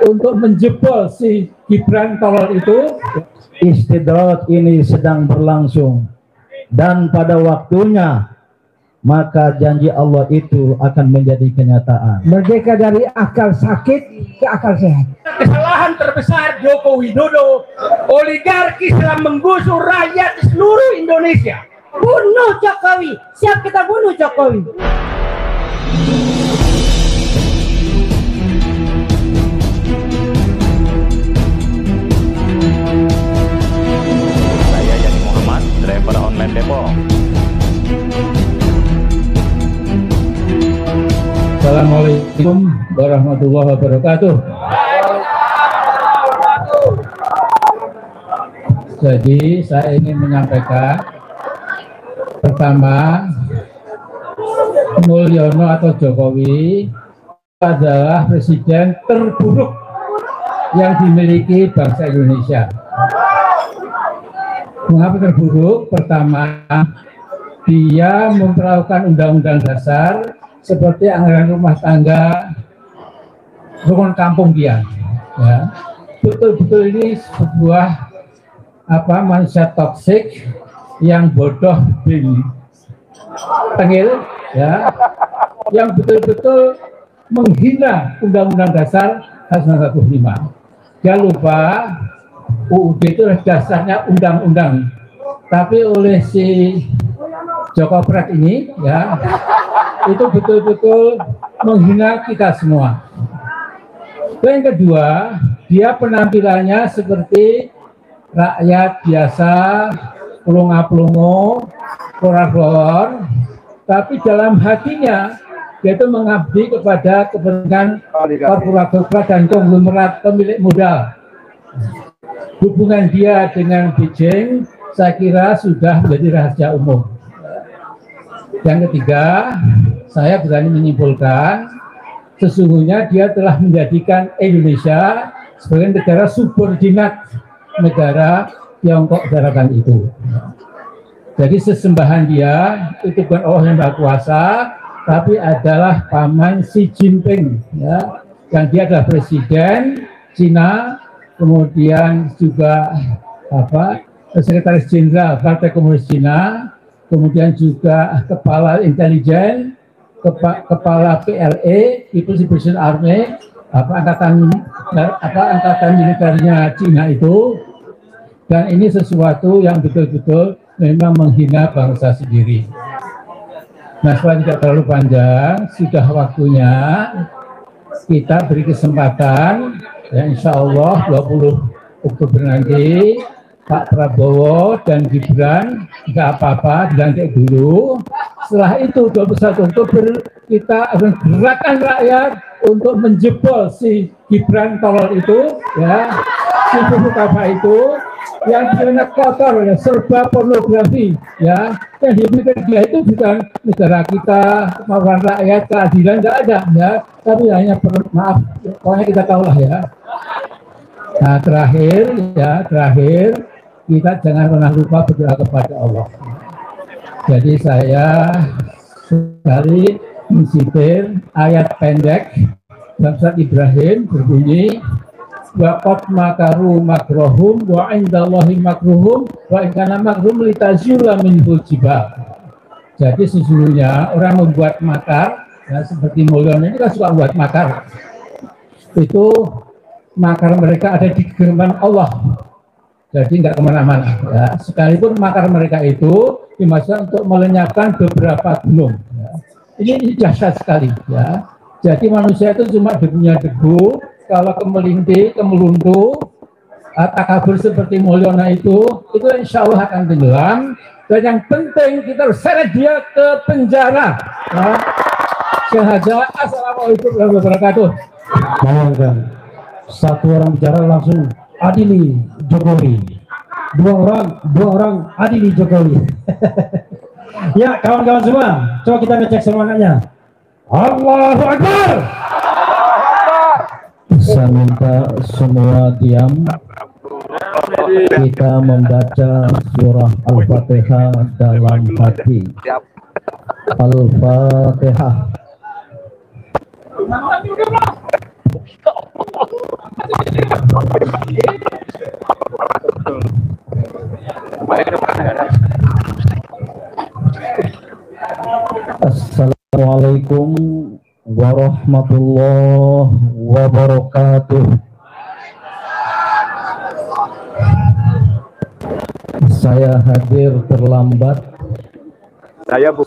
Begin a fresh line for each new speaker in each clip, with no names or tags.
untuk menjebol si Gibran tolol itu.
Istidrat ini sedang berlangsung, dan pada waktunya maka janji Allah itu akan menjadi kenyataan.
Merdeka dari akal sakit ke akal sehat. Kesalahan terbesar Joko Widodo, oligarki telah menggusur rakyat di seluruh Indonesia.
Bunuh Jokowi, siap kita bunuh Jokowi.
Saya Yani Muhammad, driver online Depok.
Assalamualaikum warahmatullahi wabarakatuh. Jadi saya ingin menyampaikan, pertama, Mulyono atau Jokowi adalah presiden terburuk yang dimiliki bangsa Indonesia. Mengapa terburuk? Pertama, dia memperlakukan undang-undang dasar seperti anggaran rumah tangga, rukun kampung dia. Ya. Betul-betul ini sebuah manusia toksik yang bodoh bin tengil, ya, yang betul-betul menghina Undang-Undang Dasar 1945. Jangan lupa UUD itu dasarnya undang-undang, tapi oleh si Joko Pret ini, ya, itu betul-betul menghina kita semua. Dan yang kedua, dia penampilannya seperti rakyat biasa, pelongo-pelongo, korar-korar, tapi dalam hatinya dia itu mengabdi kepada kepentingan korporat dan konglomerat pemilik modal. Hubungan dia dengan Beijing saya kira sudah menjadi rahasia umum. Yang ketiga, saya berani menyimpulkan sesungguhnya dia telah menjadikan Indonesia sebagai negara subordinat negara Tiongkok daratan itu. Jadi sesembahan dia itu bukan Allah yang Maha Kuasa, tapi adalah paman Xi Jinping, ya, yang dia adalah presiden Cina, kemudian juga sekretaris jenderal Partai Komunis Cina, kemudian juga kepala intelijen, kepala PLA, People's Liberation Army, angkatan militernya Cina itu. Dan ini sesuatu yang betul-betul memang menghina bangsa sendiri. Nah, supaya tidak terlalu panjang, sudah waktunya kita beri kesempatan, ya, insya Allah 20 Oktober nanti Pak Prabowo dan Gibran nggak apa-apa dilantik dulu. Setelah itu 21 Oktober kita akan gerakan rakyat untuk menjebol si Gibran tolol itu, ya, si Bukapa itu, yang pidana kotor, ya, serba pornografi, ya, yang diberikan dia itu bukan negara kita, kemauan rakyat, keadilan nggak ada, ya, tapi hanya maaf, pokoknya kita tahulah, ya. Nah, terakhir kita jangan pernah lupa berdoa kepada Allah. Jadi saya sekali mensitir ayat pendek dalam surat Ibrahim berbunyi, waqad makaru makrohum wa indallahi makruhum wa inkana makrum litazula minhul jibal. Jadi sesungguhnya orang membuat makar, ya, seperti Mulyono ini kan suka buat makar. Itu makar mereka ada di genggaman Allah. Jadi nggak kemana-mana. Ya. Sekalipun makar mereka itu dimaksudkan untuk melenyapkan beberapa gunung. Ya. Ini dahsyat sekali. Ya. Jadi manusia itu cuma debunya debu. Kalau kemeluntu, takabur seperti Mulyono itu insya Allah akan tenggelam. Dan yang penting kita harus seret dia ke penjara. Ya. Syahadat. Assalamualaikum warahmatullahi wabarakatuh.
Bayangkan, satu orang bicara langsung adili Jokowi, dua orang adili Jokowi. Ya, kawan-kawan semua, coba kita ngecek semangatnya. Allahu Akbar. Saya minta semua diam. Kita membaca surah Al-Fatihah dalam hati. Al-Fatihah. Assalamualaikum warahmatullahi wabarakatuh. Saya hadir terlambat.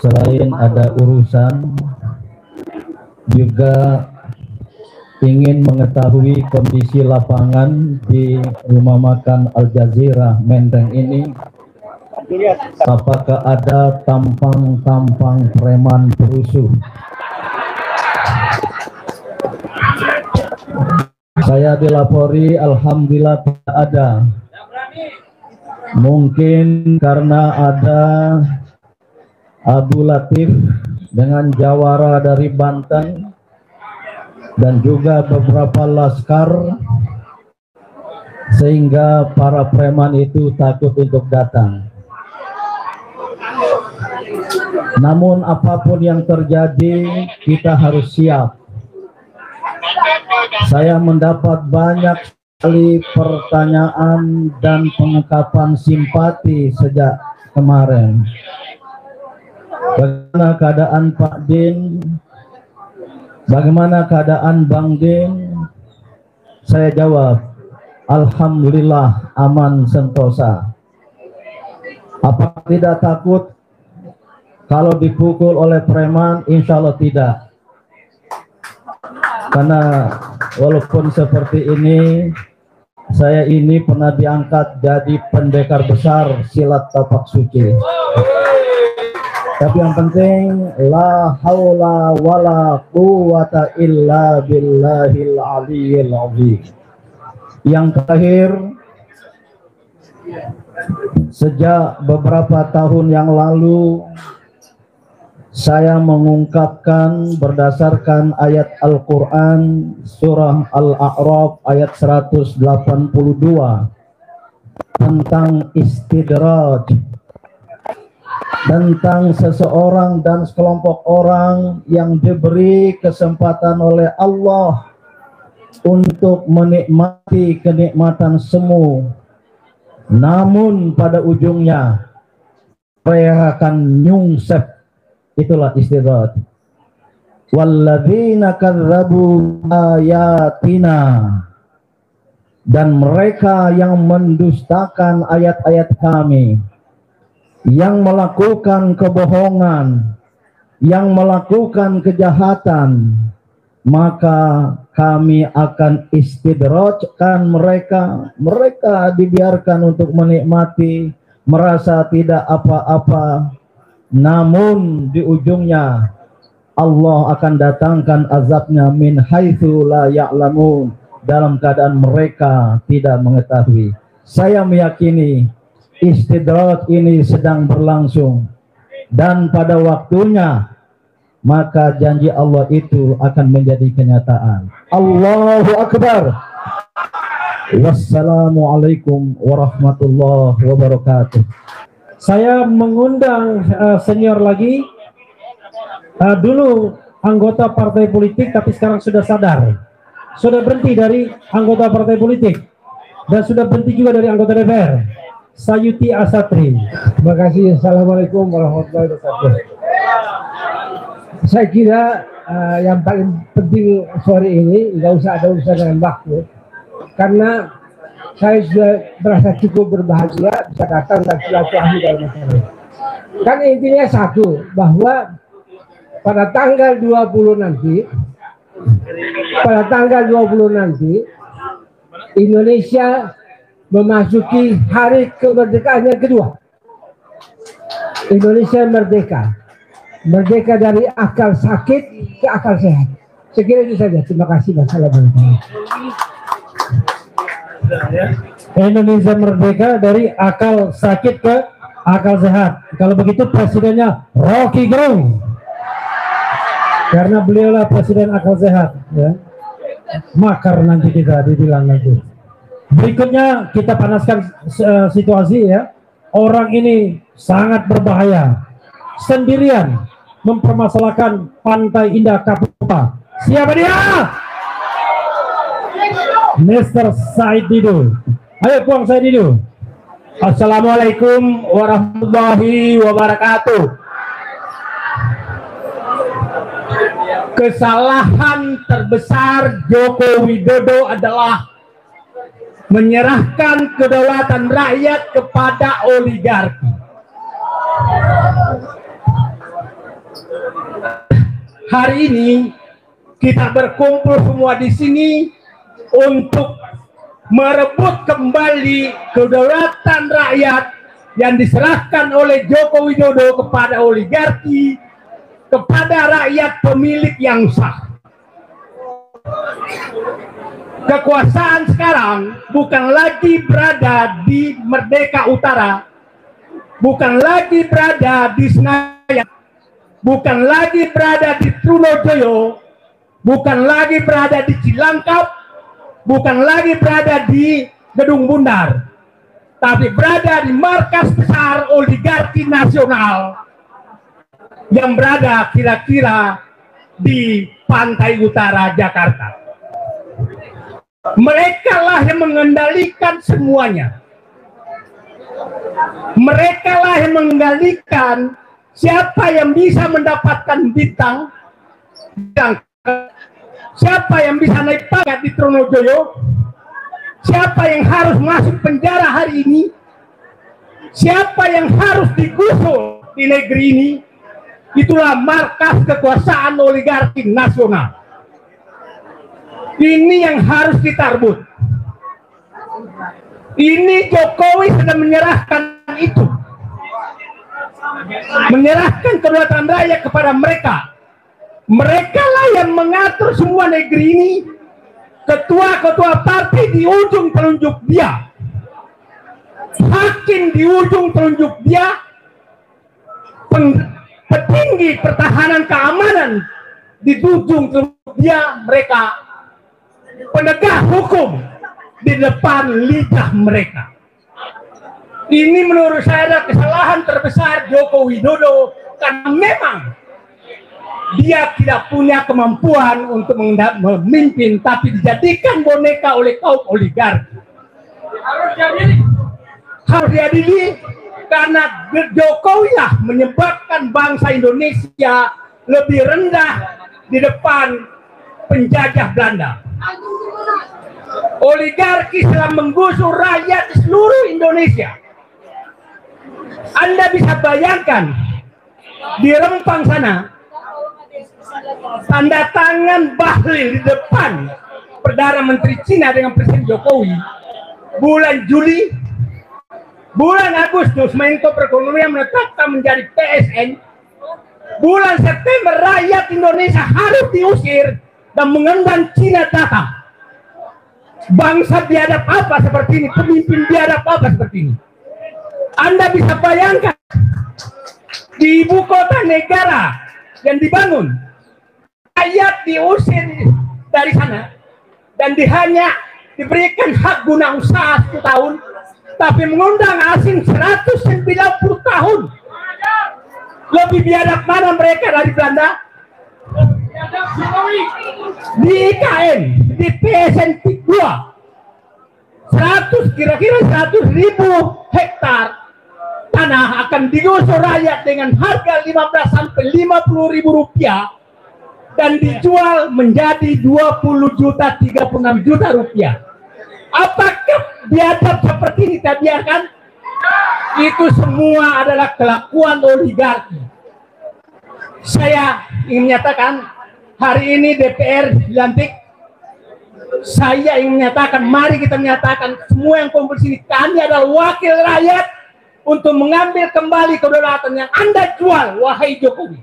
Selain ada urusan, juga ingin mengetahui kondisi lapangan di rumah makan Al Jazeera Menteng ini. Apakah ada tampang-tampang preman perusuh? Saya dilapori, alhamdulillah tidak ada. Mungkin karena ada Abu Latif dengan jawara dari Banten dan juga beberapa laskar, sehingga para preman itu takut untuk datang. Namun apapun yang terjadi, kita harus siap. Saya mendapat banyak sekali pertanyaan dan pengungkapan simpati sejak kemarin. Bagaimana keadaan Pak Din? Bagaimana keadaan Bang Din? Saya jawab, alhamdulillah aman sentosa. Apa tidak takut kalau dipukul oleh preman? Insya Allah tidak. Karena walaupun seperti ini, saya ini pernah diangkat jadi pendekar besar silat tapak suci. Tapi yang penting, la haula wala quwata illa billahil aliyyil azim. Yang terakhir, sejak beberapa tahun yang lalu, saya mengungkapkan berdasarkan ayat Al-Quran surah Al-A'raf ayat 182 tentang istidraj, tentang seseorang dan sekelompok orang yang diberi kesempatan oleh Allah untuk menikmati kenikmatan semu, namun pada ujungnya mereka akan nyungsep. Itulah istidraj. Walladzina kadzabu ayatina, dan mereka yang mendustakan ayat-ayat kami, yang melakukan kebohongan, yang melakukan kejahatan, maka kami akan istidrajkan mereka. Mereka dibiarkan untuk menikmati, merasa tidak apa-apa, namun di ujungnya Allah akan datangkan azabnya min haitsu la ya'lamun, dalam keadaan mereka tidak mengetahui. Saya meyakini istidraj ini sedang berlangsung, dan pada waktunya maka janji Allah itu akan menjadi kenyataan. Allahu Akbar. Wassalamualaikum warahmatullahi wabarakatuh.
Saya mengundang senior lagi, dulu anggota partai politik tapi sekarang sudah sadar, sudah berhenti dari anggota partai politik dan sudah berhenti juga dari anggota DPR, Sayuti Asatri.
Terima kasih. Assalamualaikum warahmatullahi wabarakatuh. Saya kira yang paling penting sore ini nggak usah ada urusan dengan waktu, karena saya sudah merasa cukup berbahagia bisa datang dan silaturahmi dalam masyarakat. Kan intinya satu, bahwa pada tanggal 20 nanti, Indonesia memasuki hari kemerdekaannya kedua. Indonesia merdeka dari akal sakit ke akal sehat. Sekira itu saja. Terima kasih. Wassalamualaikum.
Indonesia merdeka dari akal sakit ke akal sehat. Kalau begitu presidennya Rocky Gerung, karena beliaulah presiden akal sehat, ya. Makar nanti kita dibilang nanti. Berikutnya kita panaskan situasi, ya. Orang ini sangat berbahaya, sendirian mempermasalahkan Pantai Indah Kapuk. Siapa dia? Mr. Said Didu. Ayo Puang Said Didu. Assalamualaikum warahmatullahi wabarakatuh. Kesalahan terbesar Joko Widodo adalah menyerahkan kedaulatan rakyat kepada oligarki. Hari ini kita berkumpul semua di sini untuk merebut kembali kedaulatan rakyat yang diserahkan oleh Joko Widodo kepada oligarki, kepada rakyat pemilik yang sah. Kekuasaan sekarang bukan lagi berada di Merdeka Utara, bukan lagi berada di Senayan, bukan lagi berada di Trunojoyo, bukan lagi berada di Cilangkap, bukan lagi berada di Gedung Bundar, tapi berada di markas besar oligarki nasional yang berada kira-kira di pantai utara Jakarta. Mereka lah yang mengendalikan semuanya. Mereka lah yang mengendalikan siapa yang bisa mendapatkan bintang, siapa yang bisa naik pangkat di Trunojoyo, siapa yang harus masuk penjara hari ini, siapa yang harus digusur di negeri ini. Itulah markas kekuasaan oligarki nasional. Ini yang harus kita rebut. Ini Jokowi sedang menyerahkan itu, menyerahkan kedaulatan rakyat kepada mereka. Mereka lah yang mengatur semua negeri ini. Ketua-ketua partai di ujung telunjuk dia, hakim di ujung telunjuk dia, petinggi pertahanan keamanan di ujung telunjuk dia mereka, penegak hukum di depan lidah mereka. Ini menurut saya adalah kesalahan terbesar Joko Widodo, karena memang dia tidak punya kemampuan untuk memimpin, tapi dijadikan boneka oleh kaum oligarki. Harus diadili karena Jokowi lah menyebabkan bangsa Indonesia lebih rendah di depan penjajah Belanda. Oligarki telah menggusur rakyat di seluruh Indonesia. Anda bisa bayangkan di Rempang sana, tanda tangan Bahlil di depan Perdana Menteri Cina dengan Presiden Jokowi. Bulan Juli, bulan Agustus Menko Perekonomian menetapkan menjadi PSN. Bulan September rakyat Indonesia harus diusir dan mengundang Cina datang. Bangsa biadab apa seperti ini, pemimpin biadab apa seperti ini. Anda bisa bayangkan di ibu kota negara yang dibangun, rakyat diusir dari sana dan hanya diberikan hak guna usaha 1 tahun, tapi mengundang asing 190 tahun. Lebih biadab mana mereka dari Belanda? Di IKN, di PSN 2, kira-kira 100.000 hektar tanah akan digusur rakyat dengan harga 15 sampai 50.000 rupiah dan dijual menjadi 20 juta, 36 juta rupiah. Apakah biadab seperti ini kita biarkan? Itu semua adalah kelakuan oligarki. Saya ingin menyatakan hari ini DPR dilantik. Saya ingin menyatakan, mari kita menyatakan semua yang kumpul sini, kami adalah wakil rakyat untuk mengambil kembali kedaulatan yang Anda jual, wahai Jokowi.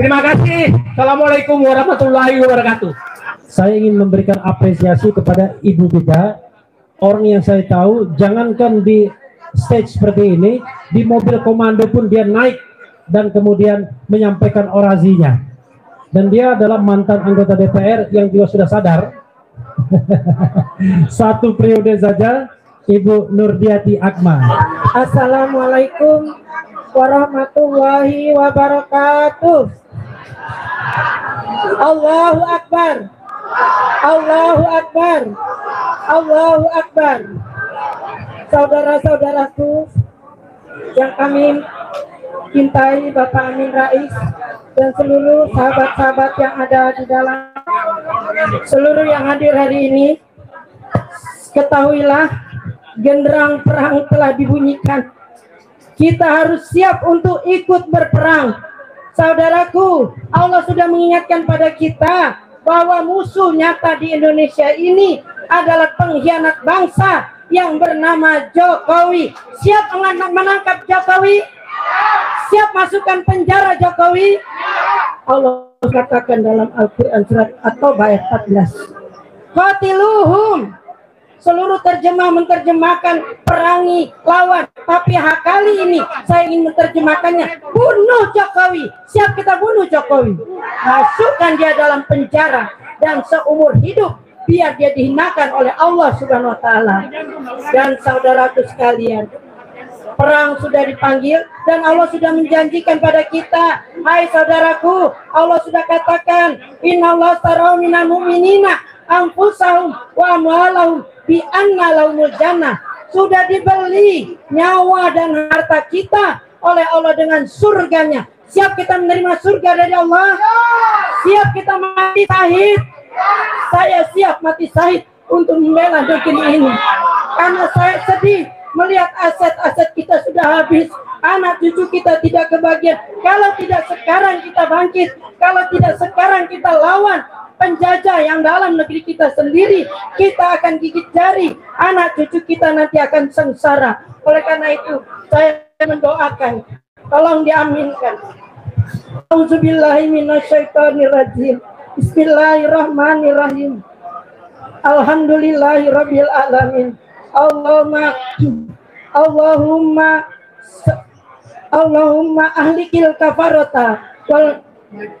Terima kasih. Assalamualaikum warahmatullahi wabarakatuh. Saya ingin memberikan apresiasi kepada ibu kita, orang yang saya tahu, jangankan di stage seperti ini, di mobil komando pun dia naik dan kemudian menyampaikan orasinya. Dan dia adalah mantan anggota DPR yang juga sudah sadar. 1 periode saja, Ibu Nurdiati Akmal.
Assalamualaikum warahmatullahi wabarakatuh. Allahu Akbar. Allahu Akbar. Allahu Akbar. Saudara-saudaraku yang kami cintai, Bapak Amin Rais dan seluruh sahabat-sahabat yang ada di dalam, seluruh yang hadir hari ini, ketahuilah genderang perang telah dibunyikan. Kita harus siap untuk ikut berperang. Saudaraku, Allah sudah mengingatkan pada kita bahwa musuh nyata di Indonesia ini adalah pengkhianat bangsa yang bernama Jokowi. Siap menangkap Jokowi? Siap masukkan penjara Jokowi? Allah katakan dalam Al-Quran surat At-Taubah ayat 14. Qatiluhum. Seluruh terjemah menerjemahkan perangi, lawan. Tapi kali ini saya ingin menerjemahkannya, bunuh Jokowi. Siap kita bunuh Jokowi. Masukkan dia dalam penjara dan seumur hidup biar dia dihinakan oleh Allah Subhanahu wa taala. Dan saudaraku sekalian, perang sudah dipanggil dan Allah sudah menjanjikan pada kita. Hai saudaraku, Allah sudah katakan, innallaha ashtara minal mu'minina anfusahum wa amwalahum bi anna lahumul jannah. Sudah dibeli nyawa dan harta kita oleh Allah dengan surganya. Siap kita menerima surga dari Allah? Siap kita mati syahid? Saya siap mati syahid untuk membela negeri ini. Karena saya sedih melihat aset-aset kita sudah habis. Anak cucu kita tidak kebagian. Kalau tidak sekarang kita bangkit, kalau tidak sekarang kita lawan penjajah yang dalam negeri kita sendiri, kita akan gigit jari. Anak cucu kita nanti akan sengsara. Oleh karena itu saya mendoakan, tolong diaminkan. Auzubillahi minasyaitonirrajim. Bismillahirrahmanirrahim. Alhamdulillahirabbil alamin. Allahumma ahlikil kafarata wal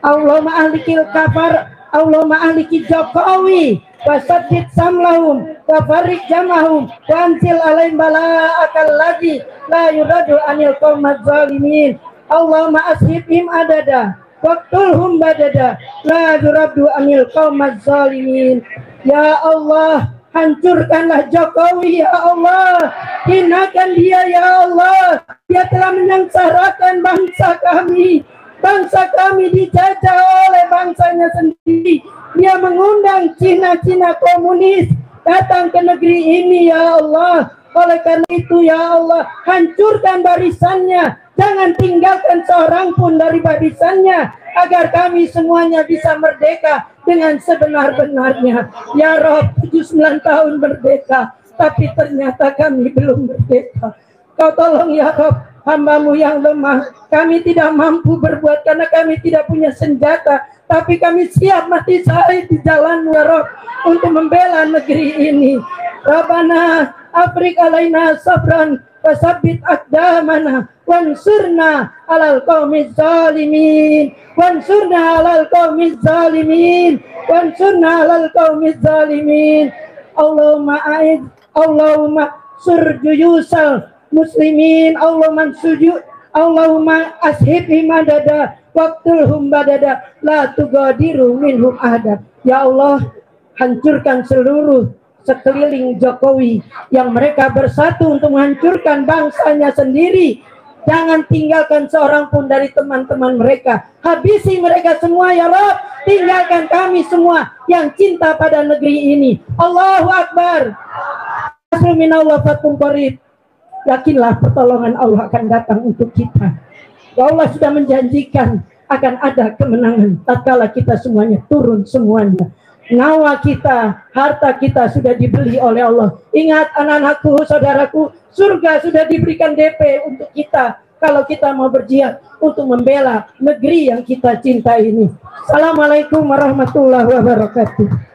Allahumma ahlikil kafar Allahumma ahliki Jokowi wasaddid samlahum wa farik jamahum wa anzil alaihim bala'akal ladzi la yuradu anil qaumaz zalimin. Allahumma ashibhim adada waqtulhum badada la yuradu anil qaumaz zalimin. Ya Allah, hancurkanlah Jokowi ya Allah, hinakan dia ya Allah. Dia telah menyengsarakan bangsa kami. Bangsa kami dijajah oleh bangsanya sendiri. Dia mengundang Cina-Cina komunis datang ke negeri ini ya Allah. Oleh karena itu ya Allah, hancurkan barisannya. Jangan tinggalkan seorang pun dari barisannya, agar kami semuanya bisa merdeka dengan sebenar-benarnya. Ya Rob, 79 tahun merdeka, tapi ternyata kami belum merdeka. Kau tolong ya Rob, hamba-Mu yang lemah. Kami tidak mampu berbuat karena kami tidak punya senjata, tapi kami siap mati syahid di jalan-Mu ya Rob, untuk membela negeri ini. Rabbana afrik alaina sabran wasabbit aqdamana wansurna alal qaumiz zalimin, wansurna alal qaumiz zalimin, wansurna alal qaumiz zalimin. Allahumma surjuyusal muslimin, Allahumma ashibhim adada waqtulhum badada la tugadiru minhum ahada. Ya Allah, hancurkan seluruh sekeliling Jokowi yang mereka bersatu untuk menghancurkan bangsanya sendiri. Jangan tinggalkan seorang pun dari teman-teman mereka. Habisi mereka semua ya Rabb. Tinggalkan kami semua yang cinta pada negeri ini. Allahu Akbar. Bismillah fatum qarib. Yakinlah pertolongan Allah akan datang untuk kita. Allah sudah menjanjikan akan ada kemenangan tatkala kita semuanya turun semuanya. Nyawa kita, harta kita sudah dibeli oleh Allah. Ingat anak-anakku, saudaraku, surga sudah diberikan DP untuk kita kalau kita mau berjihad untuk membela negeri yang kita cintai ini. Assalamualaikum warahmatullahi wabarakatuh.